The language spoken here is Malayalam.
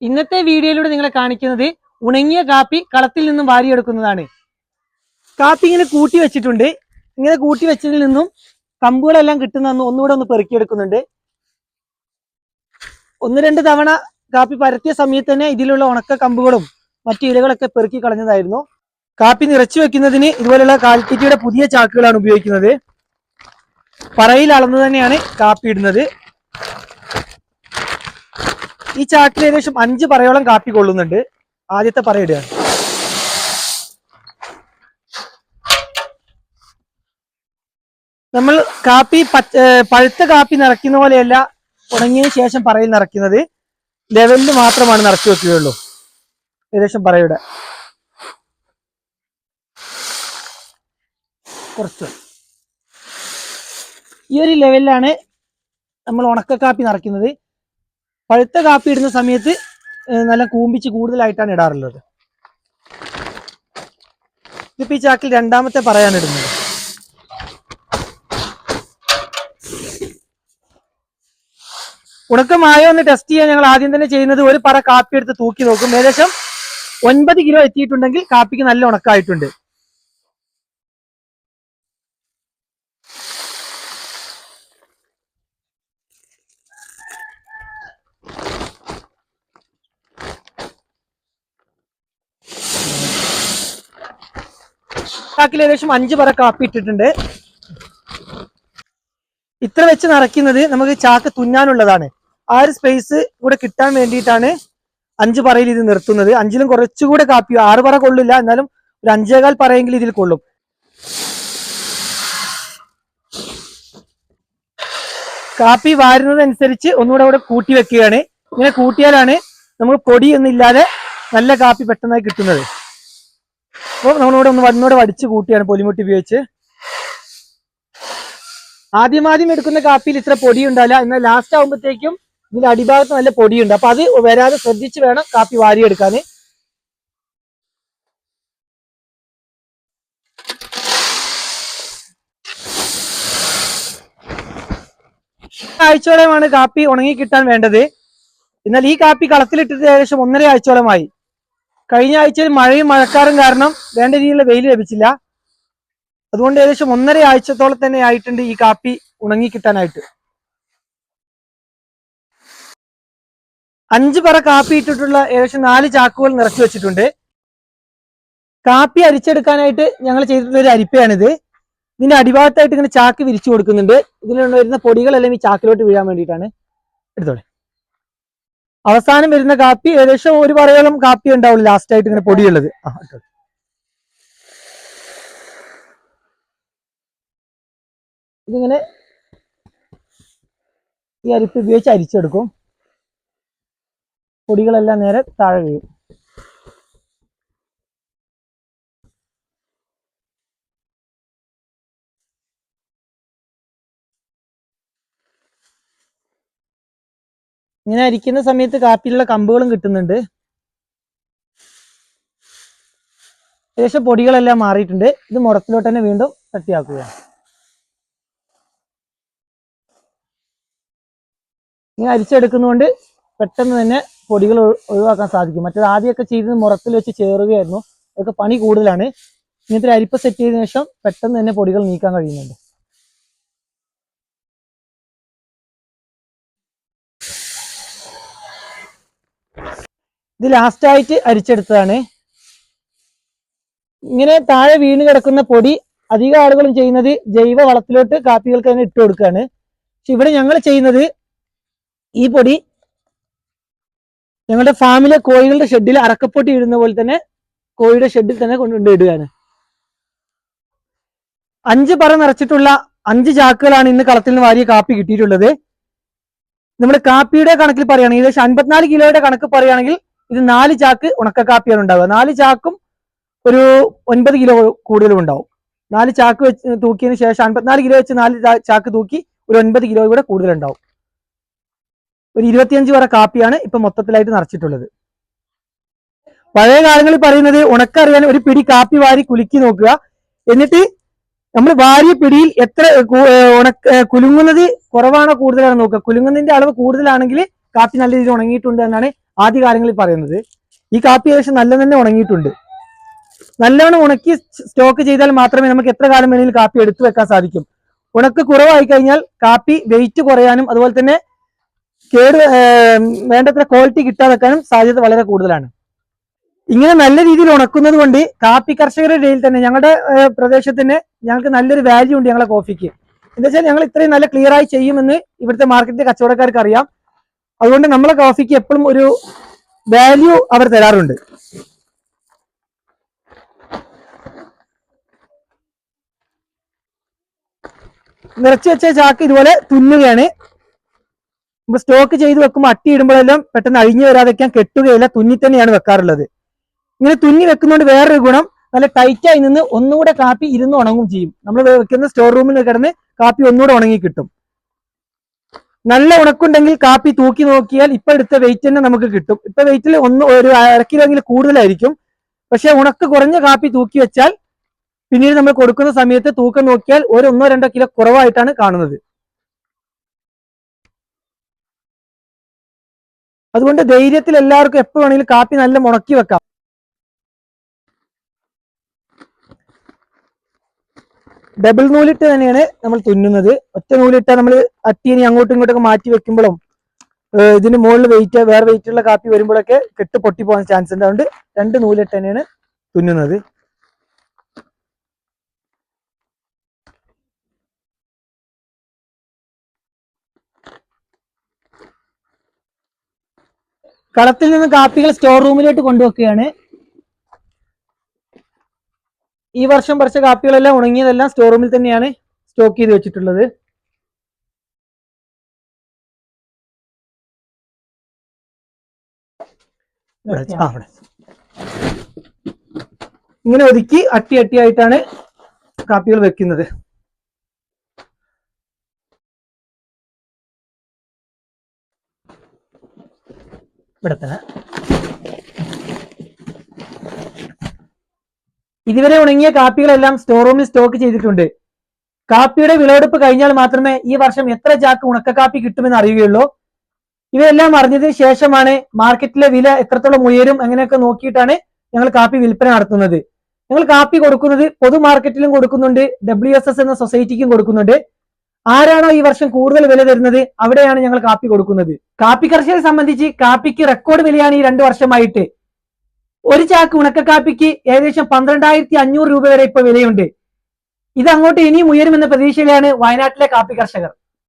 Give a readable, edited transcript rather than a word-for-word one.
ഇന്നത്തെ വീഡിയോയിലൂടെ നിങ്ങളെ കാണിക്കുന്നത് ഉണങ്ങിയ കാപ്പി കളത്തിൽ നിന്നും വാരിയെടുക്കുന്നതാണ്. കാപ്പി ഇങ്ങനെ കൂട്ടി വെച്ചിട്ടുണ്ട്. ഇങ്ങനെ കൂട്ടി വെച്ചതിൽ നിന്നും കമ്പുകളെല്ലാം കിട്ടുന്ന ഒന്നുകൂടെ ഒന്ന് പെറുക്കിയെടുക്കുന്നുണ്ട്. ഒന്ന് രണ്ട് തവണ കാപ്പി പരത്തിയ സമയത്ത് തന്നെ ഇതിലുള്ള ഉണക്ക കമ്പുകളും മറ്റു ഇലകളൊക്കെ പെറുക്കി കളഞ്ഞതായിരുന്നു. കാപ്പി നിറച്ചു വെക്കുന്നതിന് ഇതുപോലുള്ള കാലിത്തീറ്റയുടെ പുതിയ ചാക്കുകളാണ് ഉപയോഗിക്കുന്നത്. പറയിൽ അളന്നു തന്നെയാണ് കാപ്പി ഇടുന്നത്. ഈ ചാക്കിൽ ഏകദേശം 5 പറയോളം കാപ്പി കൊള്ളുന്നുണ്ട്. ആദ്യത്തെ പറയിടുക. നമ്മൾ കാപ്പി പഴുത്ത കാപ്പി നിറയ്ക്കുന്ന പോലെയല്ല ഉണങ്ങിയതിനു ശേഷം പറയിൽ നിറയ്ക്കുന്നത്. ലെവലിൽ മാത്രമാണ് നിറച്ചു വെക്കുകയുള്ളൂ. ഏകദേശം പറയുടെ കുറച്ച് ഈ ഒരു ലെവലിലാണ് നമ്മൾ ഉണക്ക കാപ്പി നിറയ്ക്കുന്നത്. പഴുത്ത കാപ്പി ഇടുന്ന സമയത്ത് നല്ല കൂമ്പിച്ച് കൂടുതലായിട്ടാണ് ഇടാറുള്ളത്. ഇതിപ്പോ ഈ ചാക്കിൽ രണ്ടാമത്തെ പറയാണ് ഇടുന്നത്. ഉണക്കമായോ എന്ന് ടെസ്റ്റ് ചെയ്യാൻ ഞങ്ങൾ ആദ്യം തന്നെ ചെയ്യുന്നത് ഒരു പറ കാപ്പി എടുത്ത് തൂക്കി നോക്കും. ഏകദേശം 9 കിലോ എത്തിയിട്ടുണ്ടെങ്കിൽ കാപ്പിക്ക് നല്ല ഉണക്കായിട്ടുണ്ട്. ചാക്കിൽ ഏകദേശം 5 പറ കാപ്പി ഇട്ടിട്ടുണ്ട്. ഇത്ര വെച്ച് നിറയ്ക്കുന്നത് നമുക്ക് ചാക്ക് തുന്നാനുള്ളതാണ്. ആ ഒരു സ്പേസ് കൂടെ കിട്ടാൻ വേണ്ടിയിട്ടാണ് 5 പറയിൽ ഇത് നിർത്തുന്നത്. 5ലും കുറച്ചുകൂടെ കാപ്പി 6 പറ കൊള്ളില്ല, എന്നാലും ഒരു 5.25 പറയെങ്കിലും ഇതിൽ കൊള്ളും. കാപ്പി വാരുന്നതനുസരിച്ച് ഒന്നുകൂടെ കൂടെ കൂട്ടി വെക്കുകയാണ്. ഇങ്ങനെ കൂട്ടിയാലാണ് നമുക്ക് പൊടിയൊന്നുമില്ലാതെ നല്ല കാപ്പി പെട്ടെന്നായി കിട്ടുന്നത്. അപ്പോൾ നമ്മളിവിടെ ഒന്നുകൂടെ വടിച്ച് കൂട്ടിയാണ് പൊലിമുട്ടി ഉപയോഗിച്ച്. ആദ്യം എടുക്കുന്ന കാപ്പിയിൽ ഇത്ര പൊടി ഉണ്ടാവില്ല, എന്നാൽ ലാസ്റ്റ് ആകുമ്പോഴത്തേക്കും ഇതിന്റെ അടിഭാഗത്ത് നല്ല പൊടിയുണ്ട്. അപ്പൊ അത് വരാതെ ശ്രദ്ധിച്ച് വേണം കാപ്പി വാരിയെടുക്കാൻ. ആഴ്ചയോളമാണ് കാപ്പി ഉണങ്ങി കിട്ടാൻ വേണ്ടത്. എന്നാൽ ഈ കാപ്പി കളത്തിലിട്ടിട്ട് ഏകദേശം 1.5 ആഴ്ചയോളമായി. കഴിഞ്ഞ ആഴ്ചയിൽ മഴയും മഴക്കാറും കാരണം വേണ്ട രീതിയിലുള്ള വെയിൽ ലഭിച്ചില്ല. അതുകൊണ്ട് ഏകദേശം 1.5 ആഴ്ചത്തോളം തന്നെ ആയിട്ടുണ്ട് ഈ കാപ്പി ഉണങ്ങി കിട്ടാനായിട്ട്. 5 പറ കാപ്പി ഇട്ടിട്ടുള്ള ഏകദേശം 4 ചാക്കുകൾ നിറച്ചു വെച്ചിട്ടുണ്ട്. കാപ്പി അരിച്ചെടുക്കാനായിട്ട് ഞങ്ങൾ ചെയ്തിട്ടുള്ള ഒരു അരിപ്പയാണിത്. ഇതിന്റെ അടിഭാഗത്തായിട്ട് ഇങ്ങനെ ചാക്ക് വിരിച്ചു കൊടുക്കുന്നുണ്ട്. ഇതിലുള്ള വരുന്ന പൊടികളെല്ലാം ഈ ചാക്കിലോട്ട് വീഴാൻ വേണ്ടിയിട്ടാണ്. എടുത്തോളെ. അവസാനം വരുന്ന കാപ്പി ഏകദേശം 1 പറയോളം കാപ്പി ഉണ്ടാവുള്ളൂ ലാസ്റ്റ് ആയിട്ട് ഇങ്ങനെ പൊടിയുള്ളത്. ഇതിങ്ങനെ ഈ അരിപ്പ് ഉപയോഗിച്ച് അരിച്ചെടുക്കും. പൊടികളെല്ലാം നേരെ താഴെ വീഴും. ഇങ്ങനെ അരിക്കുന്ന സമയത്ത് കാപ്പിയിലുള്ള കമ്പുകളും കിട്ടുന്നുണ്ട്. ഏകദേശം പൊടികളെല്ലാം മാറിയിട്ടുണ്ട്. ഇത് മുറത്തിലോട്ട് തന്നെ വീണ്ടും തട്ടിയാക്കുകയാണ്. ഇങ്ങനെ അരിച്ചെടുക്കുന്നതുകൊണ്ട് പെട്ടെന്ന് തന്നെ പൊടികൾ ഒഴിവാക്കാൻ സാധിക്കും. മറ്റേത് ആദ്യമൊക്കെ ചെയ്തത് മുറത്തിൽ വെച്ച് ചേറുകയായിരുന്നു. അതൊക്കെ പണി കൂടുതലാണ്. ഇങ്ങനത്തെ ഒരു അരിപ്പ സെറ്റ് ചെയ്തതിനു ശേഷം പെട്ടെന്ന് തന്നെ പൊടികൾ നീക്കാൻ കഴിയുന്നുണ്ട്. ഇത് ലാസ്റ്റായിട്ട് അരിച്ചെടുത്തതാണ്. ഇങ്ങനെ താഴെ വീണ് കിടക്കുന്ന പൊടി അധികം ആളുകളും ചെയ്യുന്നത് ജൈവ വളത്തിലോട്ട് കാപ്പികൾക്ക് തന്നെ ഇട്ട് കൊടുക്കുകയാണ്. പക്ഷെ ഇവിടെ ഞങ്ങൾ ചെയ്യുന്നത് ഈ പൊടി ഞങ്ങളുടെ ഫാമിലെ കോഴികളുടെ ഷെഡിൽ അറക്കപ്പൊട്ടി ഇടുന്ന പോലെ തന്നെ കോഴിയുടെ ഷെഡിൽ തന്നെ കൊണ്ടിടുകയാണ്. 5 പറ നിറച്ചിട്ടുള്ള 5 ചാക്കുകളാണ് ഇന്ന് കളത്തിൽ നിന്ന് വാരിയ കാപ്പി കിട്ടിയിട്ടുള്ളത്. നമ്മൾ കാപ്പിയുടെ കണക്കിൽ പറയുകയാണെങ്കിൽ ഏകദേശം 54 കിലോയുടെ കണക്ക് പറയുകയാണെങ്കിൽ ഇത് 4 ചാക്ക് ഉണക്ക കാപ്പിയാണ് ഉണ്ടാവുക. 4 ചാക്കും ഒരു 9 കിലോ കൂടുതലും ഉണ്ടാവും. 4 ചാക്ക് വെച്ച് തൂക്കിയതിന് ശേഷം 54 കിലോ വെച്ച് 4 ചാക്ക് തൂക്കി ഒരു 9 കിലോ കൂടെ കൂടുതലുണ്ടാവും. ഒരു 25 പറ കാപ്പിയാണ് ഇപ്പൊ മൊത്തത്തിലായിട്ട് നിറച്ചിട്ടുള്ളത്. പഴയ കാലങ്ങളിൽ പറയുന്നത് ഉണക്കറിയാൻ ഒരു പിടി കാപ്പി വാരി കുലുക്കി നോക്കുക, എന്നിട്ട് നമ്മൾ വാരിയ പിടിയിൽ എത്ര കുലുങ്ങുന്നത് കുറവാണോ കൂടുതലാണോ നോക്കുക. കുലുങ്ങുന്നതിന്റെ അളവ് കൂടുതലാണെങ്കിൽ കാപ്പി നല്ല രീതിയിൽ ഉണങ്ങിയിട്ടുണ്ട് എന്നാണ് ആദ്യ കാലങ്ങളിൽ പറയുന്നത്. ഈ കാപ്പി ഏകദേശം നല്ല തന്നെ ഉണങ്ങിയിട്ടുണ്ട്. നല്ലോണം ഉണക്കി സ്റ്റോക്ക് ചെയ്താൽ മാത്രമേ നമുക്ക് എത്ര കാലം വേണമെങ്കിലും കാപ്പി എടുത്തു വെക്കാൻ സാധിക്കും. ഉണക്ക് കുറവായി കഴിഞ്ഞാൽ കാപ്പി വെയിറ്റ് കുറയാനും അതുപോലെ തന്നെ വേണ്ടത്ര ക്വാളിറ്റി കിട്ടാതെക്കാനും സാധ്യത വളരെ കൂടുതലാണ്. ഇങ്ങനെ നല്ല രീതിയിൽ ഉണക്കുന്നത് കൊണ്ട് കാപ്പി കർഷകരുടെ ഇടയിൽ തന്നെ ഞങ്ങളുടെ പ്രദേശത്തിന് ഞങ്ങൾക്ക് നല്ലൊരു വാല്യൂ ഉണ്ട് ഞങ്ങളുടെ കോഫിക്ക്. എന്താ വെച്ചാൽ ഞങ്ങൾ ഇത്രയും നല്ല ക്ലിയർ ആയി ചെയ്യുമെന്ന് ഇവിടുത്തെ മാർക്കറ്റിലെ കച്ചവടക്കാർക്ക് അറിയാം. അതുകൊണ്ട് നമ്മളെ കോഫിക്ക് എപ്പോഴും ഒരു വാല്യൂ അവർ തരാറുണ്ട്. നിറച്ചു വെച്ച ചാക്ക് ഇതുപോലെ തുന്നുകയാണ്. നമ്മൾ സ്റ്റോക്ക് ചെയ്ത് വെക്കുമ്പോൾ അട്ടി ഇടുമ്പോഴെല്ലാം പെട്ടെന്ന് അഴിഞ്ഞു വരാതെക്കാൻ കെട്ടുകയില്ല, തുന്നി തന്നെയാണ് വെക്കാറുള്ളത്. ഇങ്ങനെ തുന്നി വെക്കുന്നതുകൊണ്ട് വേറൊരു ഗുണം, നല്ല ടൈറ്റായി നിന്ന് ഒന്നുകൂടെ കാപ്പി ഇരുന്ന് ഉണങ്ങും ചെയ്യും. നമ്മൾ വെക്കുന്ന സ്റ്റോർ റൂമിൽ കിടന്ന് കാപ്പി ഒന്നുകൂടെ ഉണങ്ങി കിട്ടും. നല്ല ഉണക്കുണ്ടെങ്കിൽ കാപ്പി തൂക്കി നോക്കിയാൽ ഇപ്പൊ എടുത്ത വെയിറ്റ് തന്നെ നമുക്ക് കിട്ടും. ഇപ്പൊ വെയിറ്റിൽ ഒരു 1/2 കിലോയെങ്കിലും കൂടുതലായിരിക്കും. പക്ഷെ ഉണക്ക് കുറഞ്ഞ കാപ്പി തൂക്കി വെച്ചാൽ പിന്നീട് നമ്മൾ കൊടുക്കുന്ന സമയത്ത് തൂക്കം നോക്കിയാൽ 1-2 കിലോ കുറവായിട്ടാണ് കാണുന്നത്. അതുകൊണ്ട് ധൈര്യത്തിൽ എല്ലാവർക്കും എപ്പോ വേണമെങ്കിലും കാപ്പി നല്ല ഉണക്കി വെക്കാം. ഡബിൾ നൂലിട്ട് തന്നെയാണ് നമ്മൾ തുന്നുന്നത്. ഒറ്റ നൂലിട്ട നമ്മൾ അട്ടീനി അങ്ങോട്ടും ഇങ്ങോട്ടൊക്കെ മാറ്റി വെക്കുമ്പോഴും ഇതിന് മുകളിൽ വേറെ വെയിറ്റുള്ള കാപ്പി വരുമ്പോഴൊക്കെ കെട്ട് പൊട്ടി പോകാൻ ചാൻസ് ഉണ്ട്. അതുകൊണ്ട് 2 നൂലിട്ട് തന്നെയാണ് തുന്നുന്നത്. കളത്തിൽ നിന്ന് കാപ്പികൾ സ്റ്റോർ റൂമിലേക്ക് കൊണ്ടുവെക്കുകയാണ്. ഈ വർഷം പറിച്ച കാപ്പികളെല്ലാം ഉണങ്ങിയതെല്ലാം സ്റ്റോർ റൂമിൽ തന്നെയാണ് സ്റ്റോക്ക് ചെയ്ത് വെച്ചിട്ടുള്ളത്. ഇങ്ങനെ ഒതുക്കി അട്ടിയായിട്ടാണ് കാപ്പികൾ വെക്കുന്നത്. ഇവിടെ തന്നെ ഇതുവരെ ഉണങ്ങിയ കാപ്പികളെല്ലാം സ്റ്റോർ റൂമിൽ സ്റ്റോക്ക് ചെയ്തിട്ടുണ്ട്. കാപ്പിയുടെ വിളവെടുപ്പ് കഴിഞ്ഞാൽ മാത്രമേ ഈ വർഷം എത്ര ചാക്ക് ഉണക്ക കാപ്പി കിട്ടുമെന്ന് അറിയുകയുള്ളൂ. ഇവയെല്ലാം അറിഞ്ഞതിന് ശേഷമാണ് മാർക്കറ്റിലെ വില എത്രത്തോളം ഉയരും അങ്ങനെയൊക്കെ നോക്കിയിട്ടാണ് ഞങ്ങൾ കാപ്പി വിൽപ്പന നടത്തുന്നത്. ഞങ്ങൾ കാപ്പി കൊടുക്കുന്നത് പൊതു മാർക്കറ്റിലും കൊടുക്കുന്നുണ്ട്, WSS എന്ന സൊസൈറ്റിക്കും കൊടുക്കുന്നുണ്ട്. ആരാണോ ഈ വർഷം കൂടുതൽ വില തരുന്നത് അവിടെയാണ് ഞങ്ങൾ കാപ്പി കൊടുക്കുന്നത്. കാപ്പി കർഷകരെ സംബന്ധിച്ച് കാപ്പിക്ക് റെക്കോർഡ് വിലയാണ് ഈ 2 വർഷമായിട്ട്. ഒരു ചാക്ക് ഉണക്ക കാപ്പിക്ക് ഏകദേശം 12,500 രൂപ വരെ ഇപ്പൊ വിലയുണ്ട്. ഇത് അങ്ങോട്ട് ഇനിയും ഉയരുമെന്ന പ്രതീക്ഷയിലാണ് വയനാട്ടിലെ കാപ്പി കർഷകർ.